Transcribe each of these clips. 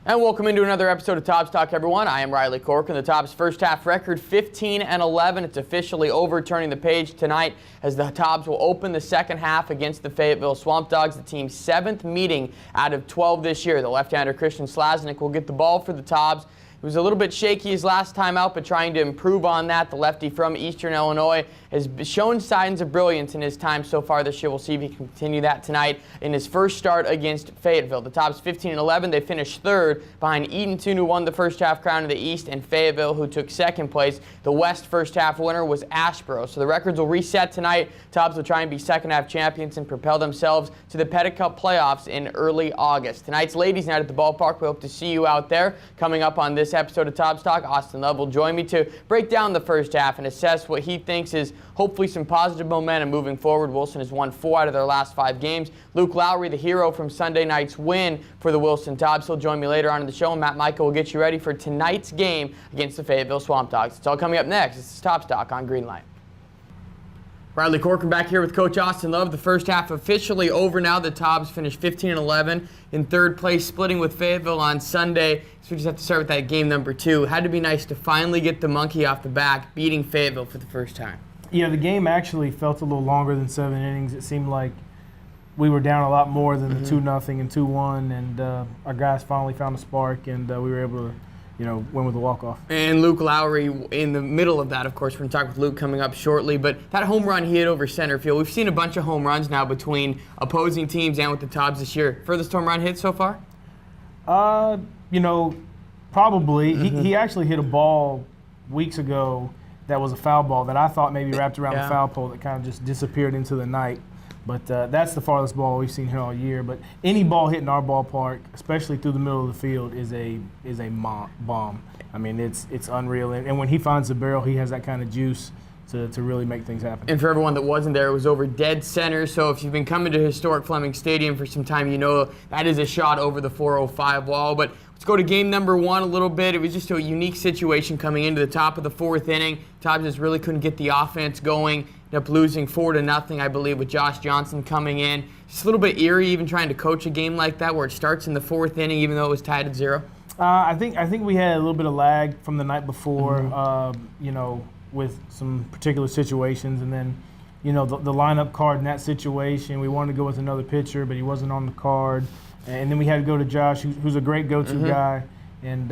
And welcome into another episode of Tobs Talk, everyone. I am Riley Corcoran. The Tobs first half record 15-11. It's officially over, turning the page tonight as the Tobs will open the second half against the Fayetteville Swamp Dogs, the team's 7th meeting out of 12 this year. The left-hander Christian Slaznik will get the ball for the Tobs. He was a little bit shaky his last time out, but trying to improve on that. The lefty from Eastern Illinois has shown signs of brilliance in his time so far this year. We'll see if he can continue that tonight in his first start against Fayetteville. The Tobs 15-11. They finished third behind Eatonton, who won the first half crown in the East, and Fayetteville, who took second place. The West first half winner was Ashboro. So the records will reset tonight. Tobs will try and be second half champions and propel themselves to the Pettit Cup playoffs in early August. Tonight's ladies' night at the ballpark. We hope to see you out there. Coming up on this episode of Tobs Talk, Austin Love will join me to break down the first half and assess what he thinks is hopefully some positive momentum moving forward. Wilson has won 4 out of their last 5 games. Luke Lowry, the hero from Sunday night's win for the Wilson Tobs, he'll join me later on in the show, and Matt Micah will get you ready for tonight's game against the Fayetteville Swamp Dogs. It's all coming up next. This is Tobs Talk on Greenlight. Riley Corcoran back here with Coach Austin Love. The first half officially over now. The Tobs finished 15-11 in third place, splitting with Fayetteville on Sunday. So we just have to start with that game number 2. Had to be nice to finally get the monkey off the back, beating Fayetteville for the first time. Yeah, the game actually felt a little longer than 7 innings. It seemed like we were down a lot more than the 2-0 and 2-1, and our guys finally found a spark, and we were able to win with a walk-off. And Luke Lowry in the middle of that, of course. We're going to talk with Luke coming up shortly. But that home run he hit over center field, we've seen a bunch of home runs now between opposing teams and with the Tobs this year. Furthest home run hit so far? Probably. He actually hit a ball weeks ago that was a foul ball that I thought maybe wrapped around the foul pole that kind of just disappeared into the night. But that's the farthest ball we've seen here all year. But any ball hitting our ballpark, especially through the middle of the field, is a bomb. I mean, it's unreal. And when he finds the barrel, he has that kind of juice to really make things happen. And for everyone that wasn't there, it was over dead center. So if you've been coming to historic Fleming Stadium for some time, you know that is a shot over the 405 wall. But let's go to game number 1 a little bit. It was just a unique situation coming into the top of the 4th inning. Tobs just really couldn't get the offense going. Ended up losing 4-0, I believe, with Josh Johnson coming in. Just a little bit eerie even trying to coach a game like that where it starts in the 4th inning even though it was tied at 0. I think we had a little bit of lag from the night before, with some particular situations. And then, the lineup card in that situation, we wanted to go with another pitcher, but he wasn't on the card. And then we had to go to Josh, who's a great go-to guy, and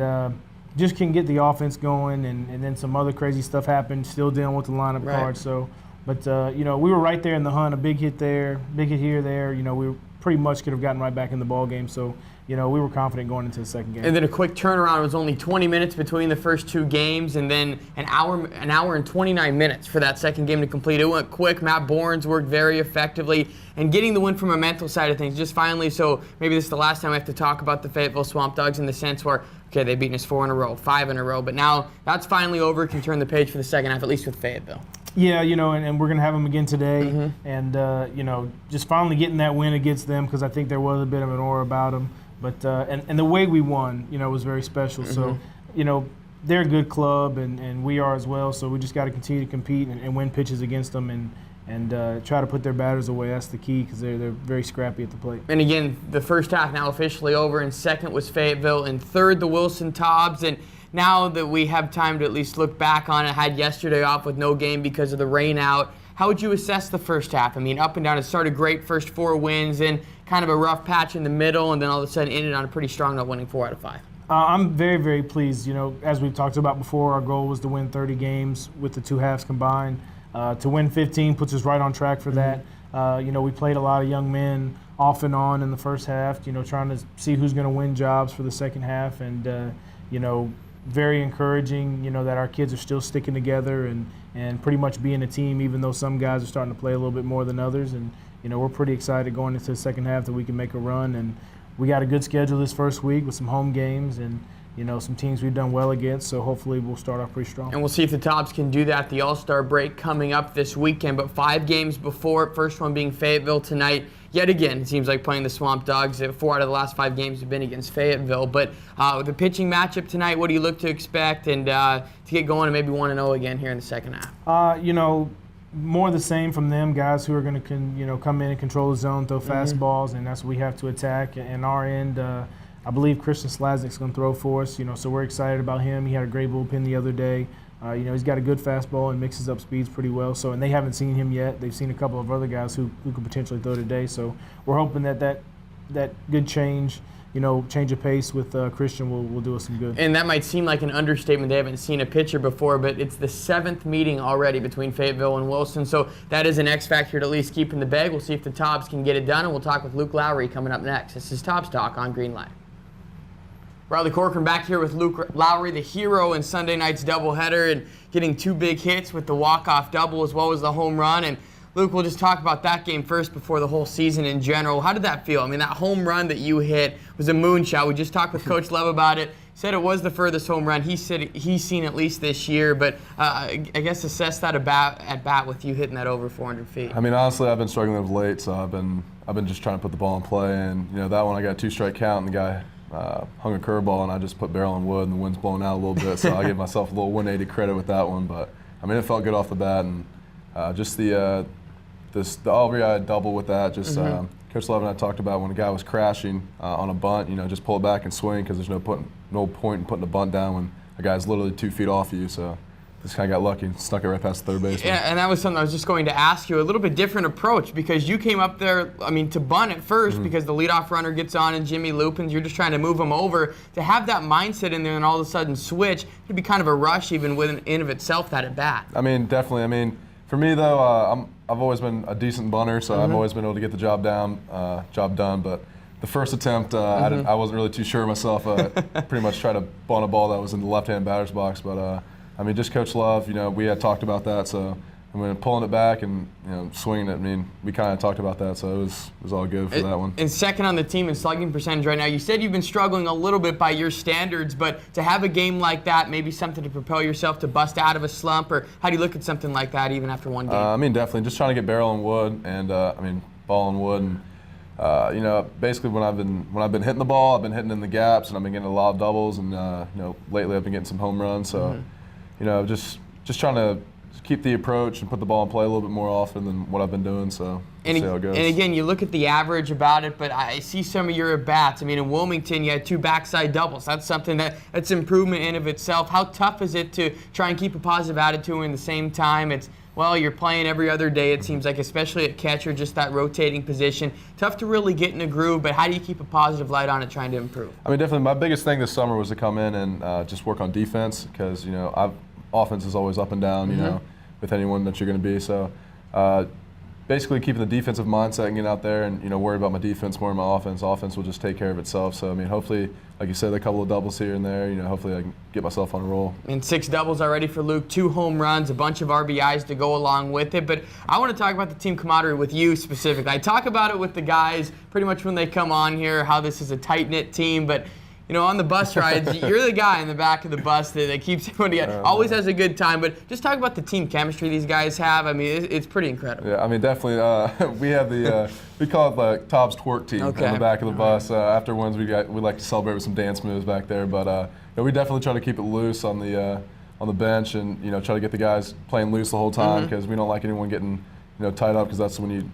just can get the offense going. And then some other crazy stuff happened, still dealing with the lineup card. So, but we were right there in the hunt. A big hit there, big hit here, there. We pretty much could have gotten right back in the ball game. So, we were confident going into the second game. And then a quick turnaround. It was only 20 minutes between the first 2 games, and then an hour and 29 minutes for that second game to complete. It went quick. Matt Borns worked very effectively, and getting the win from a mental side of things. Just finally, so maybe this is the last time I have to talk about the Fayetteville Swamp Dogs in the sense where, okay, they've beaten us 4 in a row, 5 in a row, but now that's finally over. Can turn the page for the second half, at least with Fayetteville. Yeah, and we're going to have them again today, and just finally getting that win against them because I think there was a bit of an aura about them. But and the way we won, was very special. So, they're a good club, and we are as well. So we just got to continue to compete and win pitches against them and try to put their batters away. That's the key because they're very scrappy at the plate. And again, the first half now officially over. In second was Fayetteville. In third, the Wilson Tobs. And now that we have time to at least look back on it, had yesterday off with no game because of the rain out. How would you assess the first half? I mean, up and down, it started great, first 4 wins, and kind of a rough patch in the middle, and then all of a sudden ended on a pretty strong note, winning 4 out of 5. I'm very, very pleased. As we've talked about before, our goal was to win 30 games with the 2 halves combined. To win 15 puts us right on track for that. We played a lot of young men off and on in the first half, trying to see who's going to win jobs for the second half, and, very encouraging, that our kids are still sticking together and pretty much being a team, even though some guys are starting to play a little bit more than others. And, we're pretty excited going into the second half that we can make a run. And we got a good schedule this first week with some home games and, some teams we've done well against. So hopefully we'll start off pretty strong. And we'll see if the Tobs can do that. The All-Star break coming up this weekend, but 5 games before, first one being Fayetteville tonight. Yet again, it seems like playing the Swamp Dogs. 4 out of the last 5 games have been against Fayetteville. But with the pitching matchup tonight, what do you look to expect and to get going and maybe 1-0 again here in the second half? More the same from them, guys who are going to come in and control the zone, throw fastballs, and that's what we have to attack. And our end, I believe Christian Slaznick's going to throw for us, so we're excited about him. He had a great bullpen the other day. He's got a good fastball and mixes up speeds pretty well. So, and they haven't seen him yet. They've seen a couple of other guys who could potentially throw today. So we're hoping that good change of pace with Christian will do us some good. And that might seem like an understatement. They haven't seen a pitcher before, but it's the 7th meeting already between Fayetteville and Wilson. So that is an X factor to at least keep in the bag. We'll see if the Tobs can get it done, and we'll talk with Luke Lowry coming up next. This is Tobs Talk on Greenlight. Riley Corcoran back here with Luke Lowry, the hero in Sunday night's doubleheader, and getting 2 big hits with the walk-off double as well as the home run. And Luke, we'll just talk about that game first before the whole season in general. How did that feel? I mean, that home run that you hit was a moonshot. We just talked with Coach Love about it. Said it was the furthest home run he's seen at least this year. But I guess assess that at bat with you hitting that over 400 feet. I mean, honestly, I've been struggling of late, so I've been just trying to put the ball in play. And that one I got a 2-strike count, and the guy hung a curveball, and I just put barrel on wood, and the wind's blowing out a little bit. So I give myself a little 180 credit with that one. But I mean, it felt good off the bat, and just the RBI double with that. Just Coach Love and I talked about when a guy was crashing on a bunt, just pull it back and swing, because there's no point in putting a bunt down when a guy's literally 2 feet off of you. So just kind of got lucky and snuck it right past the third baseman. Yeah, and that was something I was just going to ask you, a little bit different approach, because you came up there, I mean, to bunt at first because the leadoff runner gets on and Jimmy Lupins, you're just trying to move him over. To have that mindset in there and all of a sudden switch, it'd be kind of a rush even in of itself, that at bat. I mean, definitely. I mean, for me though, I've always been a decent bunter, so I've always been able to get the job done. But the first attempt, I wasn't really too sure of myself. Pretty much tried to bunt a ball that was in the left-hand batter's box, but I mean, just Coach Love, we had talked about that, so I mean, pulling it back and swinging it. I mean, we kind of talked about that, so it was all good for that one. And second on the team in slugging percentage right now. You said you've been struggling a little bit by your standards, but to have a game like that, maybe something to propel yourself to bust out of a slump, or how do you look at something like that even after one game? I mean, definitely just trying to get barrel on wood, and I mean, ball on wood, and basically when I've been hitting the ball, I've been hitting in the gaps, and I've been getting a lot of doubles, and lately I've been getting some home runs, so just trying to keep the approach and put the ball in play a little bit more often than what I've been doing, so we'll see how it goes. And again, you look at the average about it, but I see some of your at-bats. I mean, in Wilmington, you had 2 backside doubles. That's something that's improvement in of itself. How tough is it to try and keep a positive attitude and at the same time you're playing every other day, it seems like, especially at catcher, just that rotating position. Tough to really get in a groove, but how do you keep a positive light on it trying to improve? I mean, definitely my biggest thing this summer was to come in and just work on defense, because, offense is always up and down, with anyone that you're going to be. So basically keeping the defensive mindset and getting out there and, worry about my defense more than my offense. Offense will just take care of itself. So, I mean, hopefully, like you said, a couple of doubles here and there, hopefully I can get myself on a roll. And 6 doubles already for Luke, 2 home runs, a bunch of RBIs to go along with it. But I want to talk about the team camaraderie with you specifically. I talk about it with the guys pretty much when they come on here, how this is a tight-knit team, but on the bus rides, you're the guy in the back of the bus that keeps everyone together. Always has a good time, but just talk about the team chemistry these guys have. I mean, it's pretty incredible. Yeah, I mean, definitely. We have we call it the Tobs twerk team on the back of the bus. After wins, we like to celebrate with some dance moves back there, but we definitely try to keep it loose on the bench, and try to get the guys playing loose the whole time, because we don't like anyone getting tied up, because that's when you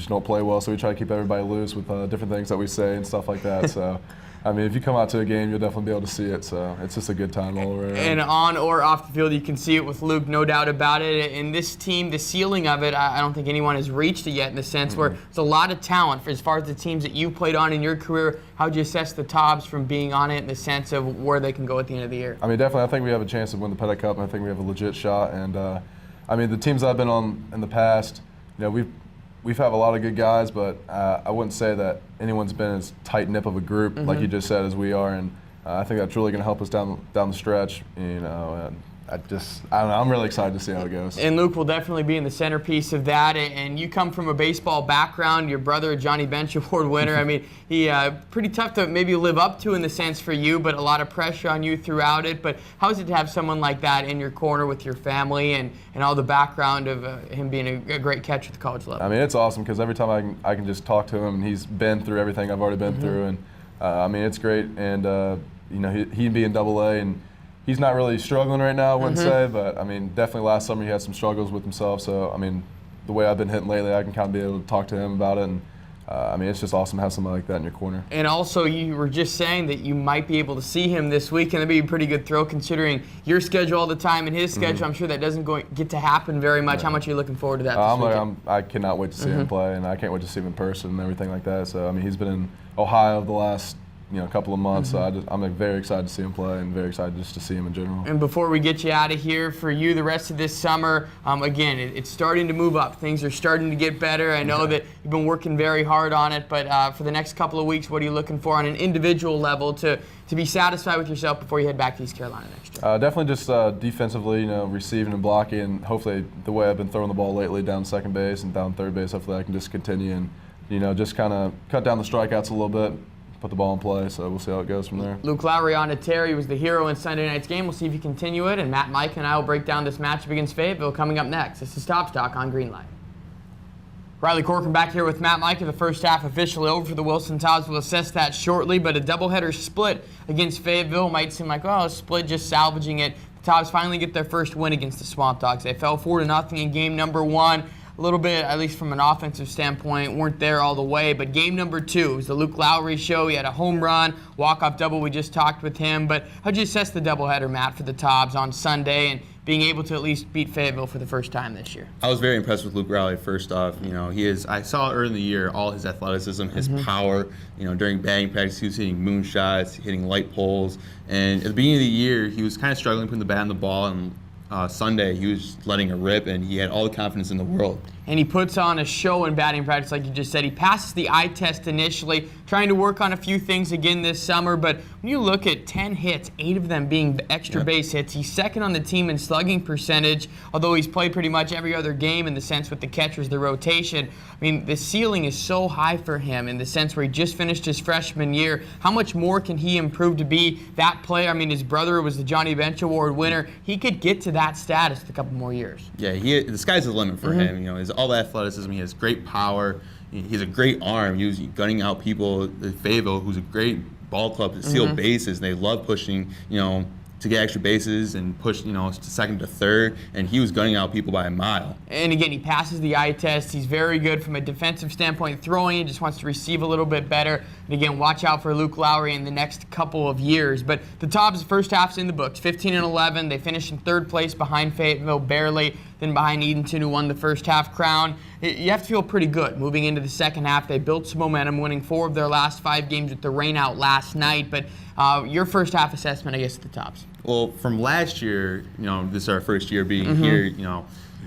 don't play well. So we try to keep everybody loose with different things that we say and stuff like that. So. I mean, if you come out to a game, you'll definitely be able to see it. So it's just a good time all around. And on or off the field, you can see it with Luke, no doubt about it. And this team, the ceiling of it, I don't think anyone has reached it yet, in the sense where there's a lot of talent as far as the teams that you played on in your career. How would you assess the Tobs from being on it in the sense of where they can go at the end of the year? I mean, definitely, I think we have a chance to win the Pettit Cup, and I think we have a legit shot. And I mean, the teams I've been on in the past, we've had a lot of good guys, but I wouldn't say that anyone's been as tight-knit of a group, like you just said, as we are, and I think that's really going to help us down the stretch. And I don't know. I'm really excited to see how it goes. And Luke will definitely be in the centerpiece of that. And you come from a baseball background. Your brother, a Johnny Bench Award winner. I mean, he pretty tough to maybe live up to in the sense for you, but a lot of pressure on you throughout it. But how is it to have someone like that in your corner with your family and all the background of him being a great catcher at the college level? I mean, it's awesome, because every time I can just talk to him, and he's been through everything I've already been through, and I mean, it's great. And he being AA, and he's not really struggling right now, I wouldn't say, but I mean, definitely last summer he had some struggles with himself. So I mean, the way I've been hitting lately, I can kind of be able to talk to him about it, and I mean, it's just awesome to have somebody like that in your corner. And also, you were just saying that you might be able to see him this week, and that'd be a pretty good throw considering your schedule all the time and his schedule. I'm sure that doesn't get to happen very much. How much are you looking forward to that this weekend? I cannot wait to see him play, and I can't wait to see him in person and everything like that. So, I mean, he's been in Ohio the last couple of months, so I'm very excited to see him play and very excited just to see him in general. And before we get you out of here, for you the rest of this summer, again, it's starting to move up. Things are starting to get better. I know that you've been working very hard on it, but for the next couple of weeks, what are you looking for on an individual level to be satisfied with yourself before you head back to East Carolina next year? Definitely just defensively, receiving and blocking, and hopefully the way I've been throwing the ball lately down second base and down third base, hopefully I can just continue and just kind of cut down the strikeouts a little bit. Put the ball in play, so we'll see how it goes from there. Luke Lowry on to Terry was the hero in Sunday night's game. We'll see if you continue it, and Matt, Mike, and I will break down this matchup against Fayetteville coming up next. This is Tobs Talk on Greenlight. Riley Corcoran back here with Matt, Mike. The first half officially over for the Wilson Tobs. We'll assess that shortly, but a doubleheader split against Fayetteville might seem like, a split, just salvaging it. The Tobs finally get their first win against the Swamp Dogs. They fell 4-0 in game number 1. A little bit, at least from an offensive standpoint, weren't there all the way. But game number 2 was the Luke Lowry show. He had a home run, walk-off double. We just talked with him. But how'd you assess the doubleheader, Matt, for the Tobs on Sunday and being able to at least beat Fayetteville for the first time this year? I was very impressed with Luke Lowry. First off, I saw early in the year all his athleticism, his power. During batting practice, he was hitting moonshots, hitting light poles. And at the beginning of the year, he was kind of struggling putting the bat on the ball. And Sunday, he was letting it rip, and he had all the confidence in the world. And he puts on a show in batting practice, like you just said. He passes the eye test initially, trying to work on a few things again this summer. But when you look at 10 hits, 8 of them being extra base hits, he's second on the team in slugging percentage, although he's played pretty much every other game in the sense with the catchers, the rotation. I mean, the ceiling is so high for him in the sense where he just finished his freshman year. How much more can he improve to be that player? I mean, his brother was the Johnny Bench Award winner. He could get to that status in a couple more years. Yeah, the sky's the limit for him. His all the athleticism, he has great power. He has a great arm. He was gunning out people at Fayetteville, who's a great ball club to steal bases. They love pushing, to get extra bases and push, to second to third, and he was gunning out people by a mile. And again, he passes the eye test. He's very good from a defensive standpoint throwing. He just wants to receive a little bit better. And again, watch out for Luke Lowry in the next couple of years. But the Tobs' first half's in the books, 15-11. They finished in third place behind Fayetteville barely, then behind Edenton, who won the first half crown. You have to feel pretty good moving into the second half. They built some momentum, winning 4 of their last 5 games with the rain out last night. But your first half assessment, I guess, at the Tobs. Well, from last year, this is our first year being here,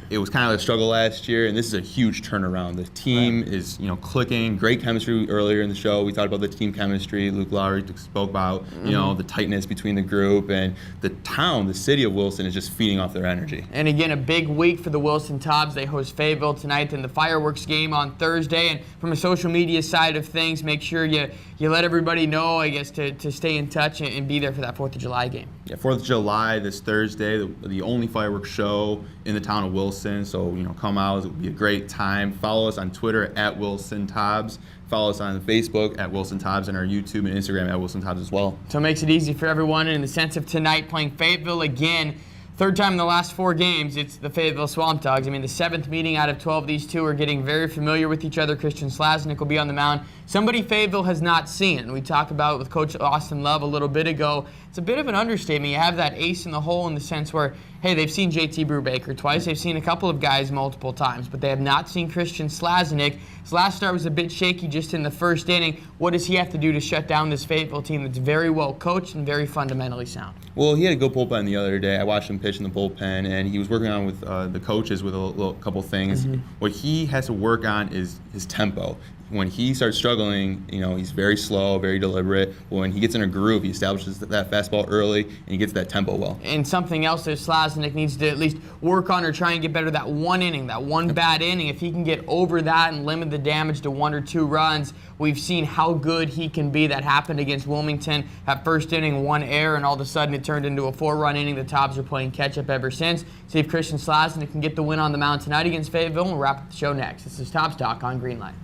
it was kind of a struggle last year, and this is a huge turnaround. The team is, clicking. Great chemistry earlier in the show. We talked about the team chemistry. Luke Lowry spoke about, the tightness between the group, and the town, the city of Wilson, is just feeding off their energy. And again, a big week for the Wilson Tobs. They host Fayetteville tonight in the fireworks game on Thursday. And from a social media side of things, make sure you let everybody know, I guess, to stay in touch and be there for that 4th of July game. Yeah, 4th of July this Thursday, the only fireworks show in the town of Wilson. So, come out. It will be a great time. Follow us on Twitter at Wilson Tobs. Follow us on Facebook at Wilson Tobs, and our YouTube and Instagram at Wilson Tobs as well. So it makes it easy for everyone. And in the sense of tonight, playing Fayetteville again, third time in the last 4 games, it's the Fayetteville Swamp Dogs. I mean, the 7th meeting out of 12, these two are getting very familiar with each other. Christian Slaznik will be on the mound. Somebody Fayetteville has not seen. We talked about it with Coach Austin Love a little bit ago. It's a bit of an understatement. You have that ace in the hole in the sense where, hey, they've seen JT Brubaker twice. They've seen a couple of guys multiple times, but they have not seen Christian Slaznik. His last start was a bit shaky just in the first inning. What does he have to do to shut down this Fayetteville team that's very well coached and very fundamentally sound? Well, he had a good bullpen the other day. I watched him pitch in the bullpen, and he was working on with the coaches with a couple things. What he has to work on is his tempo. When he starts struggling, he's very slow, very deliberate. When he gets in a groove, he establishes that fastball early, and he gets that tempo well. And something else that Slaznik needs to at least work on or try and get better, that one inning, that one bad inning. If he can get over that and limit the damage to 1 or 2 runs, we've seen how good he can be. That happened against Wilmington. That first inning, 1 error, and all of a sudden it turned into a 4-run inning. The Tobs are playing catch-up ever since. See if Christian Slaznik can get the win on the mound tonight against Fayetteville, and we'll wrap up the show next. This is Tobs Talk on Greenlight.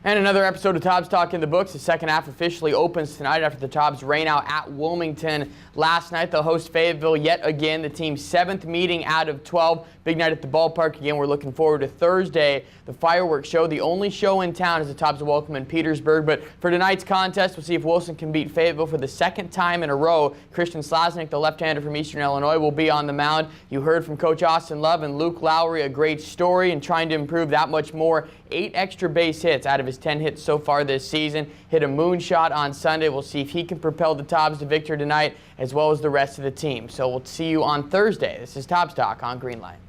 And another episode of Tobs Talk in the books. The second half officially opens tonight after the Tobs rain out at Wilmington last night. They'll host Fayetteville yet again, the team's 7th meeting out of 12. Big night at the ballpark. Again, we're looking forward to Thursday, the fireworks show, the only show in town as the Tobs will welcome in Petersburg. But for tonight's contest, we'll see if Wilson can beat Fayetteville for the second time in a row. Christian Slaznik, the left-hander from Eastern Illinois, will be on the mound. You heard from Coach Austin Love and Luke Lowry, a great story and trying to improve that much more. 8 extra base hits out of his 10 hits so far this season. Hit a moonshot on Sunday. We'll see if he can propel the Tobs to victory tonight as well as the rest of the team. So we'll see you on Thursday. This is Tobs Talk on Greenlight.